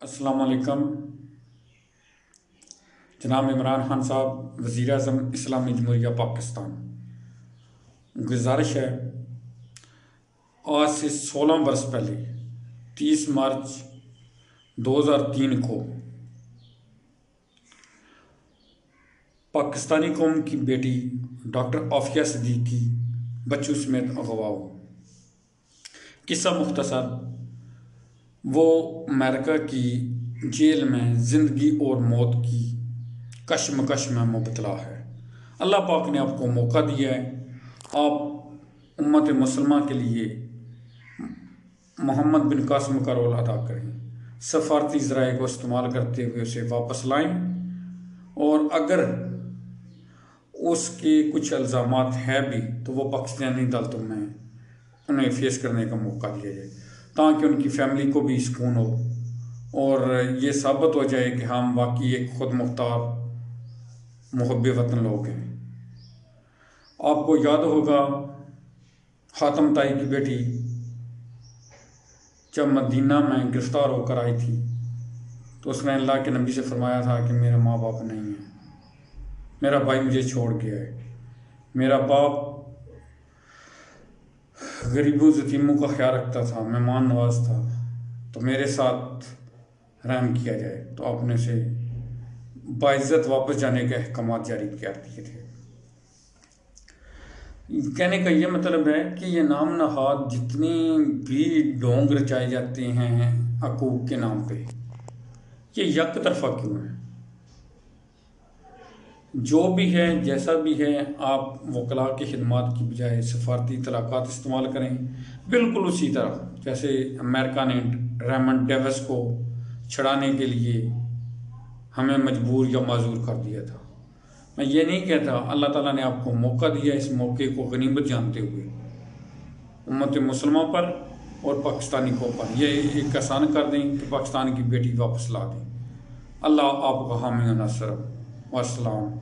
السلام علیکم جناب عمران خان صاحب، وزیر اعظم اسلامی جمہوریہ پاکستان، گزارش ہے آج سے 16 برس پہلے 30 مارچ 2003 کو پاکستانی قوم کی بیٹی ڈاکٹر عافیہ صدیق کی بچوں سمیت اغوا ہو۔ قصہ مختصر، وہ امریکہ کی جیل میں زندگی اور موت کی کشمکش میں مبتلا ہے۔ اللہ پاک نے آپ کو موقع دیا ہے، آپ امت مسلمہ کے لیے محمد بن قاسم کا رول ادا کریں، سفارتی ذرائع کو استعمال کرتے ہوئے اسے واپس لائیں، اور اگر اس کے کچھ الزامات ہیں بھی تو وہ پاکستانی عدالتوں میں انہیں فیس کرنے کا موقع دیا جائے، تاکہ ان کی فیملی کو بھی سکون ہو اور یہ ثابت ہو جائے کہ ہم واقعی ایک خود مختار محب وطن لوگ ہیں۔ آپ کو یاد ہوگا حاتم طائی کی بیٹی جب مدینہ میں گرفتار ہو کر آئی تھی تو اس نے اللہ کے نبی سے فرمایا تھا کہ میرے ماں باپ نہیں ہیں، میرا بھائی مجھے چھوڑ گیا ہے، میرا باپ غریبوں یتیموں کا خیال رکھتا تھا، مہمان نواز تھا، تو میرے ساتھ رحم کیا جائے۔ تو آپ نے اسے باعزت واپس جانے کے احکامات جاری کر دیے تھے۔ کہنے کا یہ مطلب ہے کہ یہ نام نہاد جتنے بھی ڈھونگ رچائے جاتے ہیں حقوق کے نام پہ، یہ یک طرفہ کیوں ہیں؟ جو بھی ہے جیسا بھی ہے، آپ وکلاء کی خدمات کی بجائے سفارتی اطلاقات استعمال کریں، بالکل اسی طرح جیسے امریکہ نے ریمنڈ ڈیوس کو چھڑانے کے لیے ہمیں مجبور یا معذور کر دیا تھا۔ میں یہ نہیں کہتا، اللہ تعالیٰ نے آپ کو موقع دیا، اس موقع کو غنیمت جانتے ہوئے امت مسلمہ پر اور پاکستانی قوم پر یہ ایک آسان کر دیں کہ پاکستان کی بیٹی واپس لا دیں۔ اللہ آپ کا حامی و ناصر، والسلام۔